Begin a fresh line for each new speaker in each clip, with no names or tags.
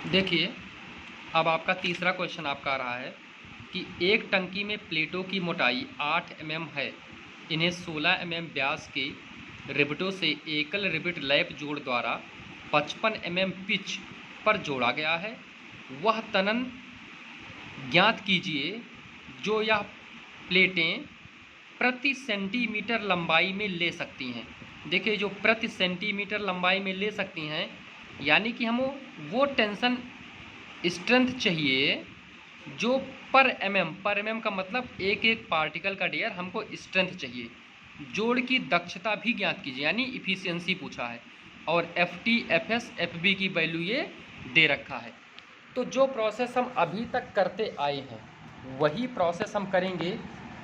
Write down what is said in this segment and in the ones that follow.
देखिए, अब आपका तीसरा क्वेश्चन आपका आ रहा है कि एक टंकी में प्लेटों की मोटाई 8 mm है। इन्हें 16 mm व्यास के रिबटों से एकल रिबट लैप जोड़ द्वारा 55 mm पिच पर जोड़ा गया है। वह तनन ज्ञात कीजिए जो यह प्लेटें प्रति सेंटीमीटर लंबाई में ले सकती हैं। देखिए, जो प्रति सेंटीमीटर लंबाई में ले सकती हैं यानी कि हम वो टेंशन स्ट्रेंथ चाहिए जो पर एम का मतलब एक एक पार्टिकल का डियर हमको स्ट्रेंथ चाहिए। जोड़ की दक्षता भी ज्ञात कीजिए यानी इफिशियंसी पूछा है, और F T F S F B की वैल्यू ये दे रखा है। तो जो प्रोसेस हम अभी तक करते आए हैं वही प्रोसेस हम करेंगे,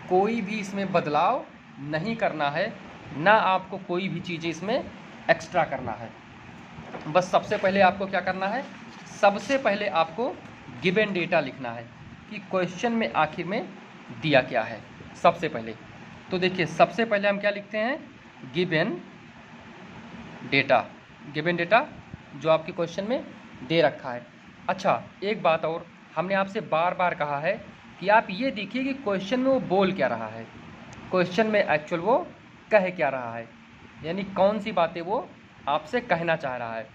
कोई भी इसमें बदलाव नहीं करना है, ना आपको कोई भी चीज़ें इसमें एक्स्ट्रा करना है। बस सबसे पहले आपको क्या करना है, सबसे पहले आपको गिवन डेटा लिखना है कि क्वेश्चन में आखिर में दिया क्या है। सबसे पहले तो देखिए, सबसे पहले हम क्या लिखते हैं, गिवन डेटा। गिवन डेटा जो आपके क्वेश्चन में दे रखा है। अच्छा, एक बात और, हमने आपसे बार बार कहा है कि आप ये देखिए कि क्वेश्चन में वो बोल क्या रहा है, क्वेश्चन में एक्चुअल वो कह क्या रहा है, यानी कौन सी बातें वो आपसे कहना चाह रहा है।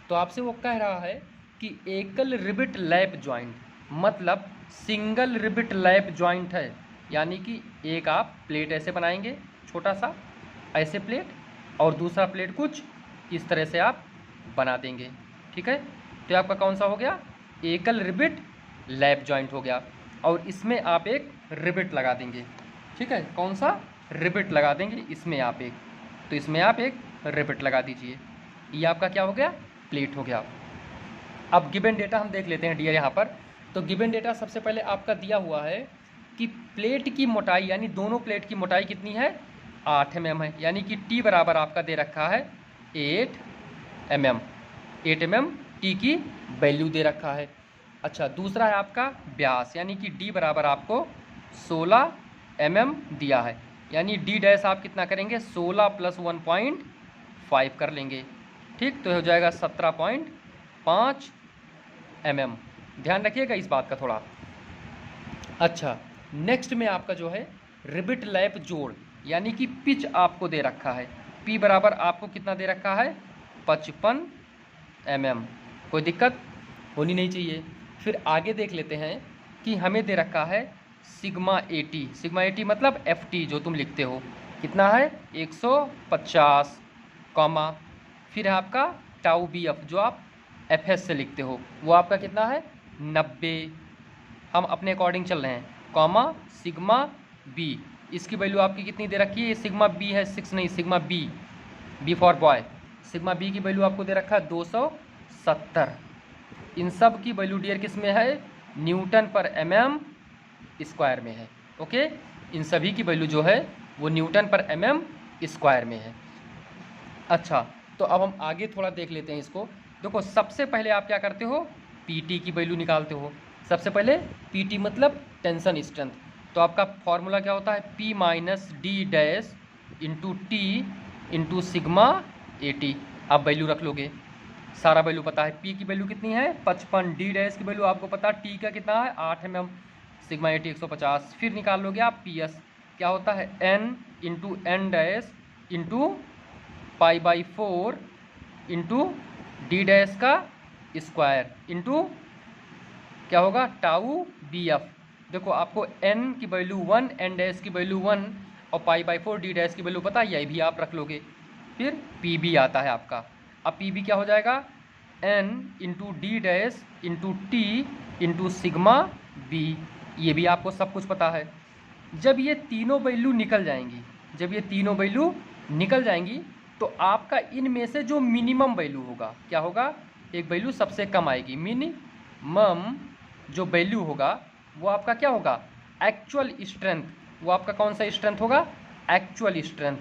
तो आपसे वो कह रहा है कि एकल रिबिट लैप जॉइंट मतलब सिंगल रिबिट लैप जॉइंट है, यानी कि एक आप प्लेट ऐसे बनाएंगे, छोटा सा ऐसे प्लेट, और दूसरा प्लेट कुछ इस तरह से आप बना देंगे। ठीक है, तो आपका कौन सा हो गया, एकल रिबिट लैप जॉइंट हो गया, और इसमें आप एक रिबिट लगा देंगे। ठीक है, कौन सा रिबिट लगा देंगे इसमें आप एक, तो इसमें आप एक रिबिट लगा दीजिए। ये आपका क्या हो गया, प्लेट हो गया। अब गिवन डेटा हम देख लेते हैं डियर यहाँ पर। तो गिवन डेटा सबसे पहले आपका दिया हुआ है कि प्लेट की मोटाई यानी दोनों प्लेट की मोटाई कितनी है, 8 mm है, यानी कि टी बराबर आपका दे रखा है 8 mm। 8 mm टी की वैल्यू दे रखा है। अच्छा, दूसरा है आपका व्यास, यानी कि डी बराबर आपको 16 mm दिया है, यानी डी डैश आप कितना करेंगे, 16 + 1.5 कर लेंगे। ठीक, तो हो जाएगा 17.5 mm। ध्यान रखिएगा इस बात का थोड़ा। अच्छा, नेक्स्ट में आपका जो है रिबिट लैप जोड़, यानी कि पिच आपको दे रखा है, पी बराबर आपको कितना दे रखा है, 55 mm। कोई दिक्कत होनी नहीं चाहिए। फिर आगे देख लेते हैं कि हमें दे रखा है सिग्मा 80। सिग्मा 80 मतलब एफ टी जो तुम लिखते हो कितना है, 150 कॉमा, फिर है आपका टाउ बी एफ जो आप एफ एस से लिखते हो वो आपका कितना है 90। हम अपने अकॉर्डिंग चल रहे हैं, कॉमा सिग्मा बी, इसकी वैल्यू आपकी कितनी दे रखी है, ये सिग्मा बी है, 6 नहीं, sigma B, B for boy. Sigma B की वैल्यू आपको दे रखा है 270। इन सब की वैल्यू डियर किस में है, न्यूटन पर mm स्क्वायर में है। ओके, इन सभी की वैल्यू जो है वो न्यूटन पर mm स्क्वायर में है। अच्छा, तो अब हम आगे थोड़ा देख लेते हैं इसको। देखो, सबसे पहले आप क्या करते हो, पीटी की वैल्यू निकालते हो। सबसे पहले पीटी मतलब टेंशन स्ट्रेंथ, तो आपका फॉर्मूला क्या होता है, P minus D dash into T into sigma 80। आप वैल्यू रख लोगे, सारा वैल्यू पता है, पी की वैल्यू कितनी है 55, डी डैश की वैल्यू आपको पता, टी का कितना है 8 mm, सिग्मा 80 150। फिर निकाल लोगे आप पी एस, क्या होता है N into N dash into π/4 into D dash का स्क्वायर इंटू क्या होगा टाउ बी एफ। देखो, आपको n की वैल्यू 1, एन डैश की वैल्यू 1 और π/4 डी डैश की वैल्यू पता है, यही भी आप रख लोगे। फिर पी बी आता है आपका। अब पी बी क्या हो जाएगा, n into D dash into T into sigma B, ये भी आपको सब कुछ पता है। जब ये तीनों वैल्यू निकल जाएंगी, जब ये तीनों वैल्यू निकल जाएंगी तो आपका इनमें से जो मिनिमम वैल्यू होगा, क्या होगा, एक वैल्यू सबसे कम आएगी, मिनिमम जो वैल्यू होगा वो आपका क्या होगा, एक्चुअल स्ट्रेंथ। वो आपका कौन सा स्ट्रेंथ होगा, एक्चुअल स्ट्रेंथ।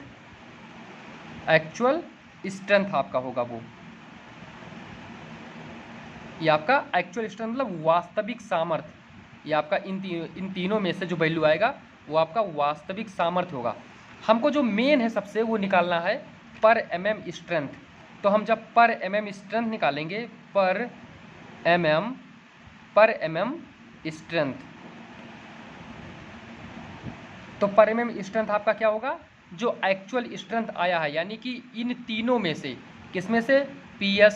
एक्चुअल स्ट्रेंथ आपका होगा वो, ये आपका एक्चुअल स्ट्रेंथ मतलब वास्तविक सामर्थ्य। ये आपका इन तीनों में से जो वैल्यू आएगा वो आपका वास्तविक सामर्थ्य होगा। हमको जो मेन है सबसे वो निकालना है पर mm स्ट्रेंथ। तो हम जब पर mm स्ट्रेंथ निकालेंगे, पर mm पर mm स्ट्रेंथ। तो पर mm स्ट्रेंथ आपका क्या होगा, जो एक्चुअल स्ट्रेंथ आया है, यानी कि इन तीनों में से, किसमें से, PS,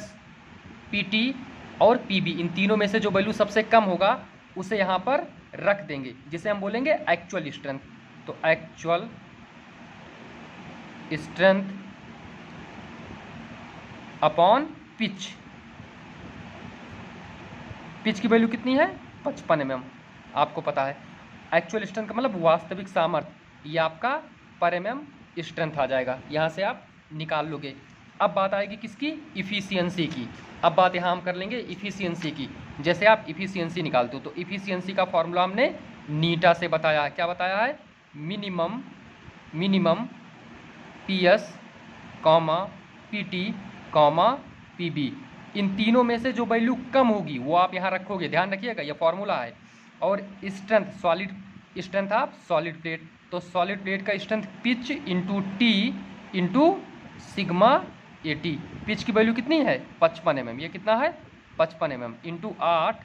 PT और PB, इन तीनों में से जो वैल्यू सबसे कम होगा उसे यहाँ पर रख देंगे, जिसे हम बोलेंगे एक्चुअल स्ट्रेंथ। तो actual strength upon pitch, pitch की वैल्यू कितनी है, 55 mm, आपको पता है। एक्चुअल स्ट्रेंथ का मतलब वास्तविक सामर्थ्य, ये आपका पर mm स्ट्रेंथ आ जाएगा, यहाँ से आप निकाल लोगे। अब बात आएगी किसकी, इफ़िशियंसी की। अब बात यहाँ हम कर लेंगे इफ़िशियंसी की। जैसे आप इफ़िशियंसी निकालते हो तो इफ़िशियंसी का फॉर्मूला हमने नीटा से बताया है। क्या बताया है, मिनिमम PS, PT, PB, इन तीनों में से जो वैल्यू कम होगी वो आप यहाँ रखोगे, ध्यान रखिएगा, ये फॉर्मूला है। और स्ट्रेंथ, सॉलिड स्ट्रेंथ आप सॉलिड प्लेट, तो सॉलिड प्लेट का strength pitch into T into sigma AT। Pitch की वैल्यू कितनी है, 55 mm, ये कितना है, 55 mm इंटू 8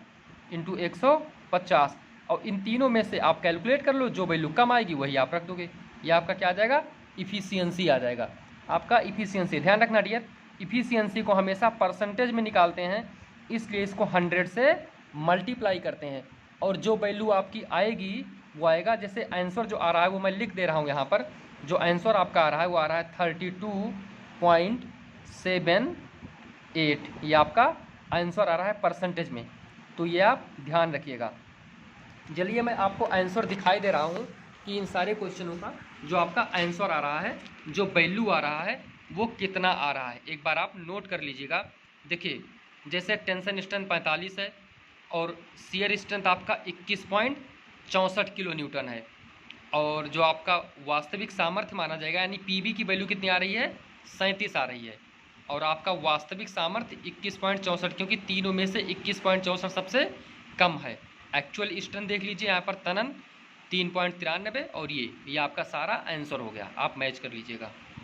इंटू 150। और इन तीनों में से आप कैलकुलेट कर लो, जो वैल्यू कम आएगी वही आप रख दोगे। ये आपका क्या आ जाएगा, इफ़िशियंसी आ जाएगा आपका। इफ़िशियंसी ध्यान रखना डियर, इफ़िशियंसी को हमेशा परसेंटेज में निकालते हैं, इसलिए इसको 100 से मल्टीप्लाई करते हैं, और जो वैल्यू आपकी आएगी वो आएगा, जैसे आंसर जो आ रहा है वो मैं लिख दे रहा हूँ यहाँ पर। जो आंसर आपका आ रहा है वो आ रहा है 32.78, ये आपका आंसर आ रहा है परसेंटेज में। तो ये आप ध्यान रखिएगा। चलिए मैं आपको आंसर दिखाई दे रहा हूँ कि इन सारे क्वेश्चनों का जो आपका आंसर आ रहा है, जो वैल्यू आ रहा है वो कितना आ रहा है, एक बार आप नोट कर लीजिएगा। देखिए जैसे टेंशन स्ट्रेंथ 45 है और शियर स्ट्रेंथ आपका 21.64 किलो न्यूटन है, और जो आपका वास्तविक सामर्थ्य माना जाएगा यानी PB की वैल्यू कितनी आ रही है, 37 आ रही है, और आपका वास्तविक सामर्थ्य 21.64, क्योंकि तीनों में से 21.64 सबसे कम है। एक्चुअल स्ट्रेंथ देख लीजिए यहाँ पर तनन 3.93, और ये आपका सारा आंसर हो गया, आप मैच कर लीजिएगा।